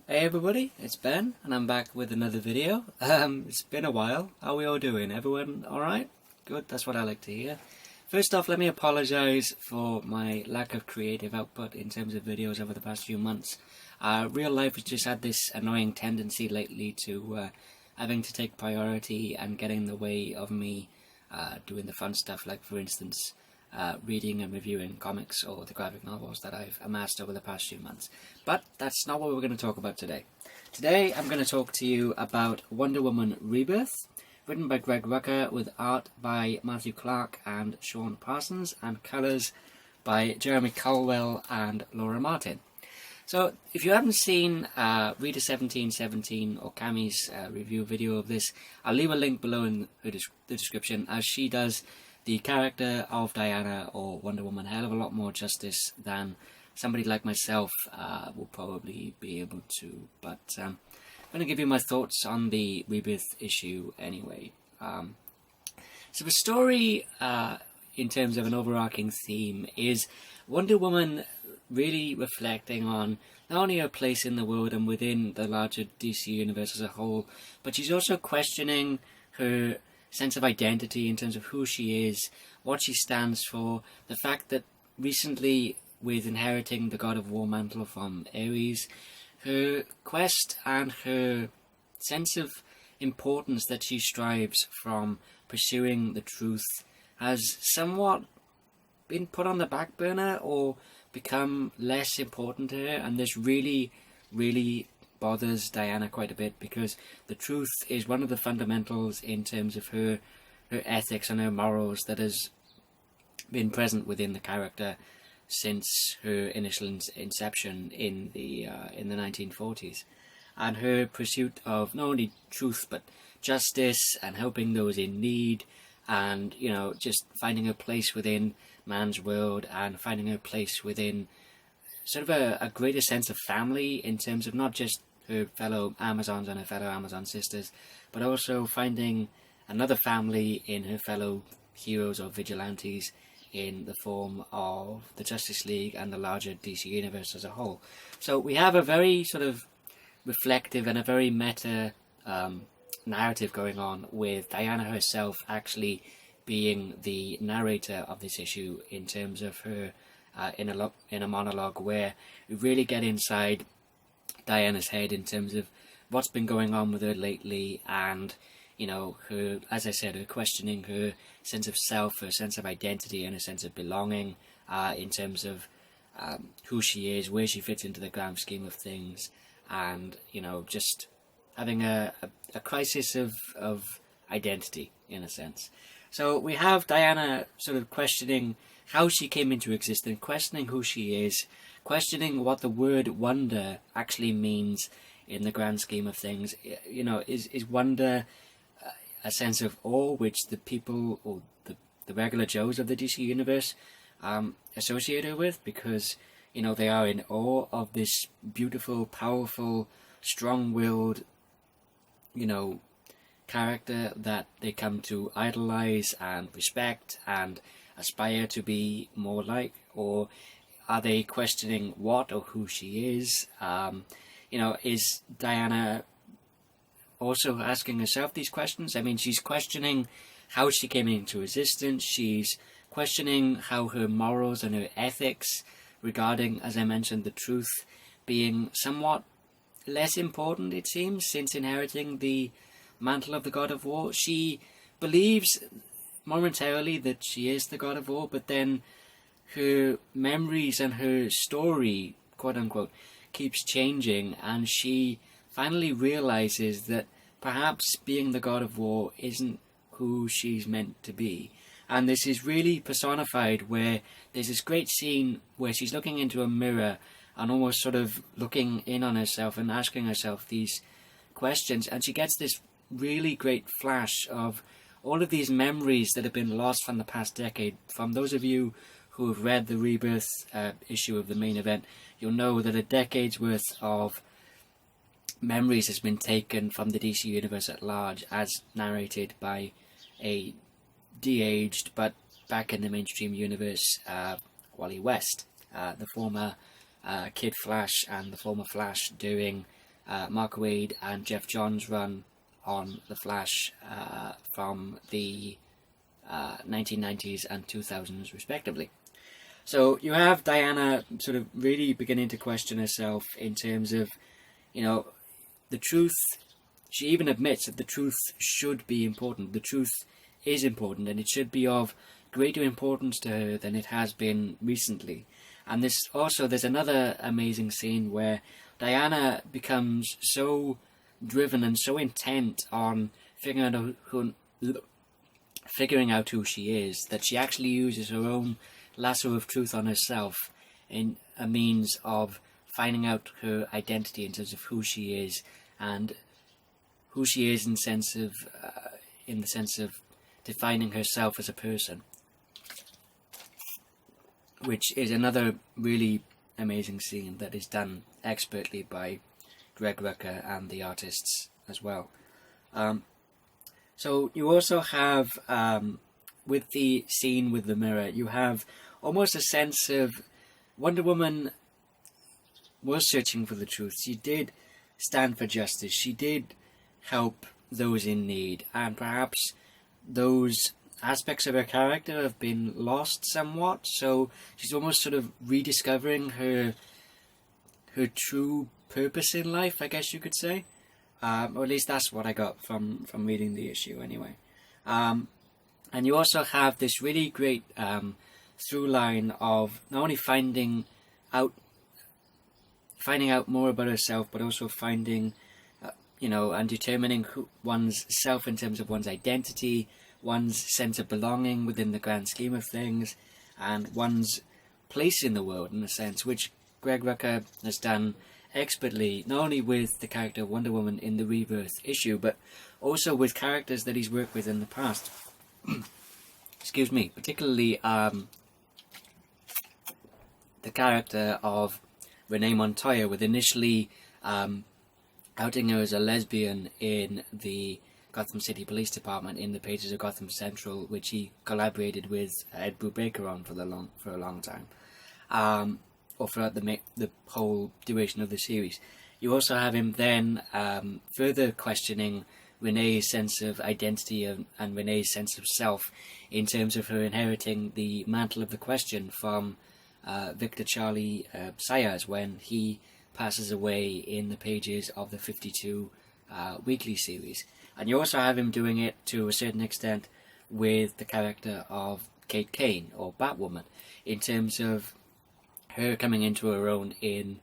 Hey everybody, it's Ben, and I'm back with another video. It's been a while. How are we all doing? Everyone alright? Good, that's what I like to hear. First off, let me apologise for my lack of creative output in terms of videos over the past few months. Real life has just had this annoying tendency lately to having to take priority and get in the way of me doing the fun stuff, like for instance reading and reviewing comics or the graphic novels that I've amassed over the past few months. But that's not what we're going to talk about today. Today I'm going to talk to you about Wonder Woman Rebirth, written by Greg Rucka with art by Matthew Clark and Sean Parsons and colours by Jeremy Caldwell and Laura Martin. So if you haven't seen Reader1717 or Cammy's review video of this, I'll leave a link below in the description, as she does the character of Diana or Wonder Woman a hell of a lot more justice than somebody like myself will probably be able to. But I'm going to give you my thoughts on the Rebirth issue anyway. So the story, in terms of an overarching theme, is Wonder Woman really reflecting on not only her place in the world and within the larger DC universe as a whole, but she's also questioning her sense of identity in terms of who she is, what she stands for, the fact that recently, with inheriting the God of War mantle from Ares, her quest and her sense of importance that she strives from pursuing the truth has somewhat been put on the back burner or become less important to her, and this really bothers Diana quite a bit, because the truth is one of the fundamentals in terms of her ethics and her morals that has been present within the character since her initial inception in the 1940s, and her pursuit of not only truth but justice and helping those in need, and just finding her place within man's world and finding her place within sort of a greater sense of family in terms of not just her fellow Amazons and her fellow Amazon sisters, but also finding another family in her fellow heroes or vigilantes in the form of the Justice League and the larger DC universe as a whole. So we have a very sort of reflective and a very meta narrative going on, with Diana herself actually being the narrator of this issue in terms of her in a monologue where we really get inside Diana's head in terms of what's been going on with her lately, and her, as I said, her questioning her sense of self, her sense of identity, and her sense of belonging in terms of who she is, where she fits into the grand scheme of things, and just having a crisis of identity in a sense. So we have Diana sort of questioning how she came into existence, questioning who she is, questioning what the word wonder actually means in the grand scheme of things. Is wonder a sense of awe which the people or the regular Joes of the DC universe associate her with, because they are in awe of this beautiful, powerful, strong-willed character that they come to idolize and respect and aspire to be more like? Or are they questioning what or who she is? Is Diana also asking herself these questions? I mean, she's questioning how she came into existence. She's questioning how her morals and her ethics regarding, as I mentioned, the truth being somewhat less important, it seems, since inheriting the mantle of the God of War. She believes momentarily that she is the God of War, but then her memories and her story, quote unquote, keeps changing, and she finally realizes that perhaps being the God of War isn't who she's meant to be. And this is really personified where there's this great scene where she's looking into a mirror and almost sort of looking in on herself and asking herself these questions, and she gets this really great flash of all of these memories that have been lost from the past decade. From those of you who have read the Rebirth issue of the main event, you'll know that a decade's worth of memories has been taken from the DC universe at large, as narrated by a de-aged but back in the mainstream universe Wally West, the former Kid Flash and the former Flash, doing Mark Waid and Jeff Johns run on The Flash from the 1990s and 2000s respectively. So you have Diana sort of really beginning to question herself in terms of, the truth. She even admits that the truth should be important. The truth is important, and it should be of greater importance to her than it has been recently. And there's another amazing scene where Diana becomes so driven and so intent on figuring out who she is that she actually uses her own lasso of truth on herself in a means of finding out her identity in terms of who she is, and who she is in the sense of defining herself as a person, which is another really amazing scene that is done expertly by Greg Rucka and the artists as well. So you also have, with the scene with the mirror, you have almost a sense of Wonder Woman was searching for the truth. She did stand for justice. She did help those in need, and perhaps those aspects of her character have been lost somewhat, so she's almost sort of rediscovering her true purpose in life, I guess you could say. Or at least that's what I got from reading the issue anyway. And you also have this really great through line of not only finding out more about herself, but also finding and determining one's self in terms of one's identity, one's sense of belonging within the grand scheme of things, and one's place in the world, in a sense, which Greg Rucka has done expertly, not only with the character of Wonder Woman in the Rebirth issue, but also with characters that he's worked with in the past. Excuse me, particularly the character of Renee Montoya, with initially outing her as a lesbian in the Gotham City Police Department in the pages of Gotham Central, which he collaborated with Ed Brubaker on for a long time, or throughout the whole duration of the series. You also have him then further questioning Renee's sense of identity and Renee's sense of self in terms of her inheriting the mantle of the Question from Victor Charlie Sayers when he passes away in the pages of the 52 weekly series. And you also have him doing it to a certain extent with the character of Kate Kane, or Batwoman, in terms of her coming into her own in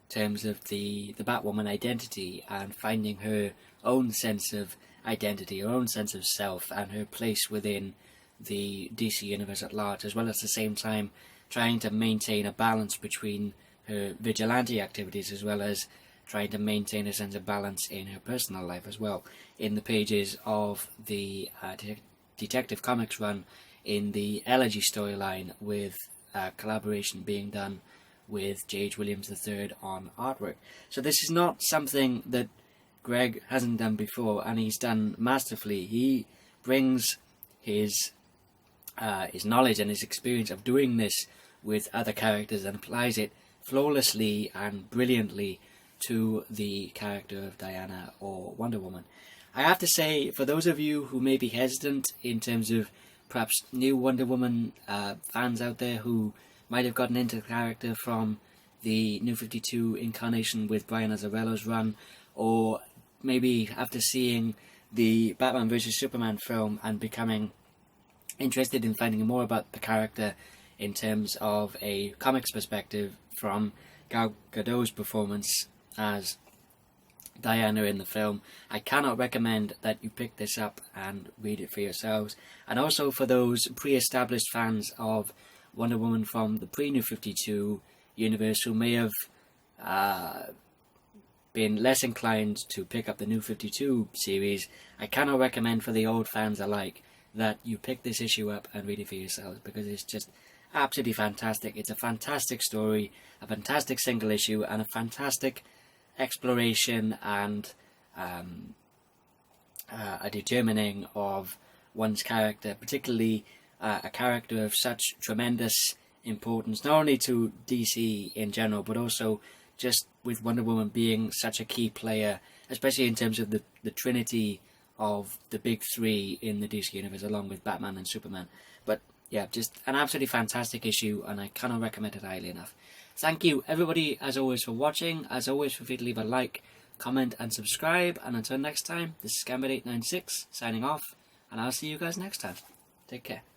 terms of the Batwoman identity and finding her own sense of identity, her own sense of self, and her place within the DC universe at large, as well as at the same time trying to maintain a balance between her vigilante activities as well as trying to maintain a sense of balance in her personal life as well. In the pages of the Detective Comics run in the Elegy storyline, with collaboration being done with J.H. Williams III on artwork. So this is not something that Greg hasn't done before, and he's done masterfully. He brings his knowledge and his experience of doing this with other characters and applies it flawlessly and brilliantly to the character of Diana or Wonder Woman. I have to say, for those of you who may be hesitant in terms of perhaps new Wonder Woman fans out there who might have gotten into the character from the New 52 incarnation with Brian Azzarello's run, or maybe after seeing the Batman vs Superman film and becoming interested in finding more about the character in terms of a comics perspective from Gal Gadot's performance as Diana in the film, I cannot recommend that you pick this up and read it for yourselves. And also for those pre-established fans of Wonder Woman from the pre-New 52 universe who may have been less inclined to pick up the New 52 series, I cannot recommend for the old fans alike that you pick this issue up and read it for yourselves, because it's just absolutely fantastic. It's a fantastic story, a fantastic single issue, and a fantastic exploration and a determining of one's character, particularly a character of such tremendous importance, not only to DC in general, but also just with Wonder Woman being such a key player, especially in terms of the trinity of the big three in the DC Universe, along with Batman and Superman. But yeah, just an absolutely fantastic issue, and I cannot recommend it highly enough. Thank you, everybody, as always, for watching. As always, feel free to leave a like, comment, and subscribe. And until next time, this is Gambit896 signing off, and I'll see you guys next time. Take care.